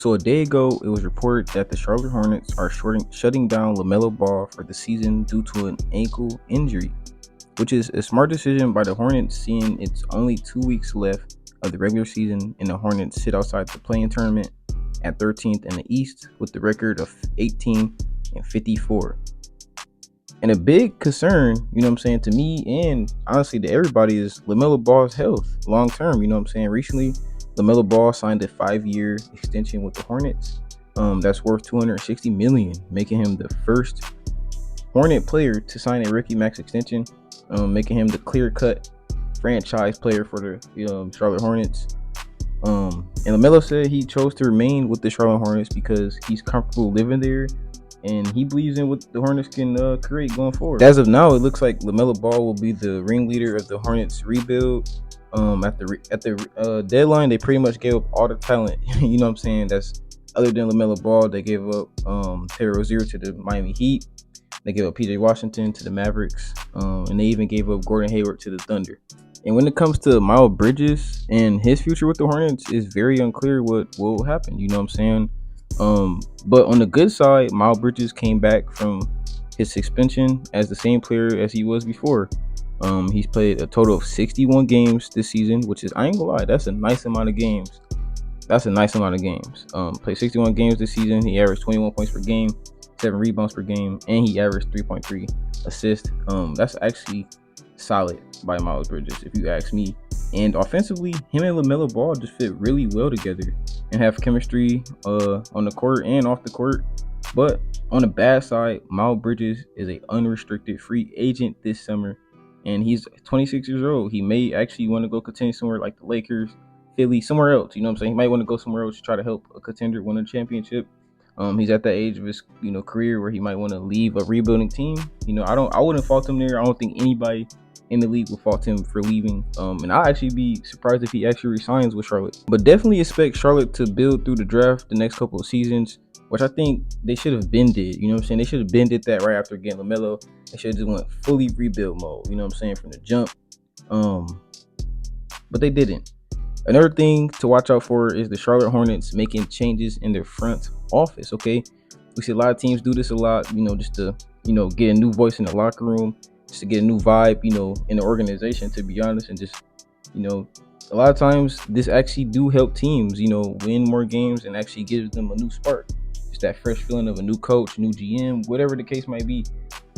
So a day ago, it was reported that the Charlotte Hornets are shutting down Lamelo Ball for the season due to an ankle injury, which is a smart decision by the Hornets, seeing it's only 2 weeks left of the regular season and the Hornets sit outside the play-in tournament at 13th in the East with the record of 18-54. And a big concern, to me and honestly to everybody is Lamelo Ball's health long term. Recently, Lamelo Ball signed a 5-year extension with the Hornets. That's worth 260 million, making him the first Hornet player to sign a rookie max extension, making him the clear-cut franchise player for the Charlotte Hornets. And Lamelo said he chose to remain with the Charlotte Hornets because he's comfortable living there and he believes in what the Hornets can create going forward. As of now, it looks like Lamelo Ball will be the ringleader of the Hornets rebuild. At the deadline, they pretty much gave up all the talent. That's other than Lamelo Ball. They gave up Terry Rozier to the Miami Heat. They gave up PJ Washington to the Mavericks, and they even gave up Gordon Hayward to the Thunder. And when it comes to Miles Bridges and his future with the Hornets, it's very unclear what will happen. But on the good side, Miles Bridges came back from his suspension as the same player as he was before. He's played a total of 61 games this season, which is, I ain't gonna lie, that's a nice amount of games. Played 61 games this season. He averaged 21 points per game, 7 rebounds per game, and he averaged 3.3 assists. That's actually solid by Miles Bridges, if you ask me. And offensively, him and LaMelo Ball just fit really well together and have chemistry on the court and off the court. But on the bad side, Miles Bridges is an unrestricted free agent this summer, and he's 26 years old. He may actually want to go contend somewhere like the Lakers, Philly, somewhere else. He might want to go somewhere else to try to help a contender win a championship. He's at that age of his career where he might want to leave a rebuilding team. I wouldn't fault him there. I don't think anybody in the league will fault him for leaving. And I'll actually be surprised if he actually resigns with Charlotte. But definitely expect Charlotte to build through the draft the next couple of seasons, which I think they should have been did. They should have been did that right after getting LaMelo. They should have just went fully rebuild mode, from the jump. But they didn't. Another thing to watch out for is the Charlotte Hornets making changes in their front office, okay? We see a lot of teams do this a lot, just to, get a new voice in the locker room, just to get a new vibe, in the organization, to be honest. And just, a lot of times this actually do help teams, win more games and actually gives them a new spark. Just that fresh feeling of a new coach, new GM, whatever the case might be.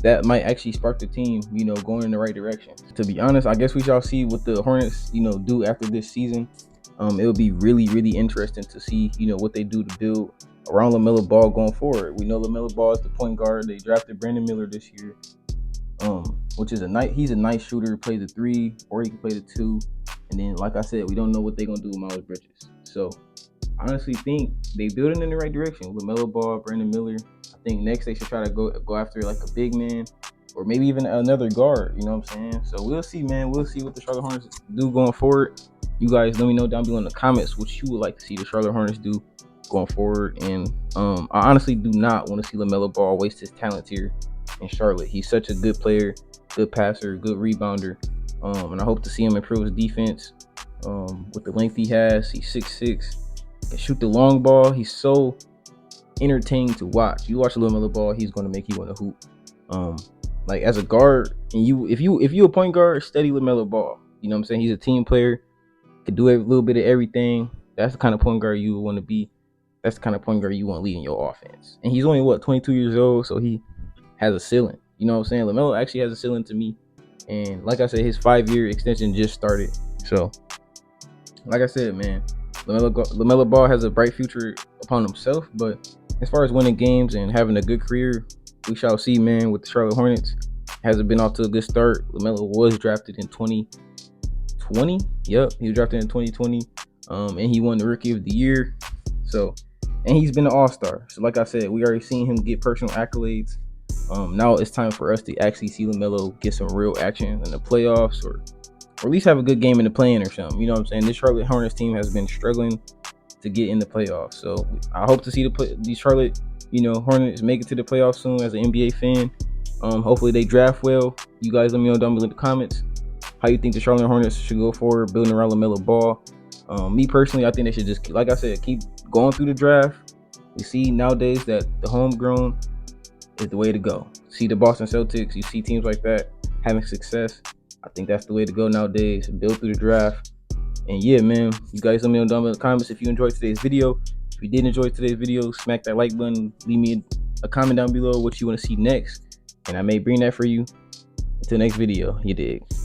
That might actually spark the team, going in the right direction. To be honest, I guess we shall see what the Hornets, do after this season. It'll be really, really interesting to see, what they do to build around LaMelo Ball going forward. We know LaMelo Ball is the point guard. They drafted Brandon Miller this year, which is he's a nice shooter, plays the 3, or he can play the 2. And then, like I said, we don't know what they're gonna do with Miles Bridges. So I honestly think they building in the right direction. LaMelo Ball, Brandon Miller. I think next they should try to go after like a big man, or maybe even another guard. So we'll see, man. We'll see what the Charlotte Hornets do going forward. You guys let me know down below in the comments what you would like to see the Charlotte Hornets do going forward. And I honestly do not want to see LaMelo Ball waste his talent here in Charlotte. He's such a good player, good passer, good rebounder. And I hope to see him improve his defense with the length he has. He's 6'6", can shoot the long ball. He's so entertaining to watch. You watch LaMelo Ball, he's going to make you want to hoop. Like as a guard, and if you a point guard, steady LaMelo Ball. He's a team player, could do a little bit of everything. That's the kind of point guard you want to be. That's the kind of point guard you want leading your offense. And he's only 22 years old, so he has a ceiling. LaMelo actually has a ceiling to me. And like I said, his 5-year extension just started. So, like I said, man, LaMelo Ball has a bright future upon himself. But as far as winning games and having a good career, we shall see, man, with the Charlotte Hornets. Hasn't been off to a good start. LaMelo was drafted in 2020. Yep, he was drafted in 2020. And he won the Rookie of the Year. So, and he's been an all-star. So, like I said, we already seen him get personal accolades. Now it's time for us to actually see LaMelo get some real action in the playoffs, or at least have a good game in the play-in or something. This Charlotte Hornets team has been struggling to get in the playoffs. So I hope to see these Charlotte, Hornets make it to the playoffs soon as an NBA fan. Hopefully they draft well. You guys let me know down below in the comments how you think the Charlotte Hornets should go forward building around LaMelo Ball. Me personally, I think they should just, like I said, keep going through the draft. We see nowadays that the homegrown is the way to go. See the Boston Celtics, you see teams like that having success. I think that's the way to go nowadays. Build through the draft. And yeah, man, you guys let me know down in the comments if you enjoyed today's video. If you did enjoy today's video, smack that like button. Leave me a comment down below what you want to see next, and I may bring that for you. Until next video, you dig.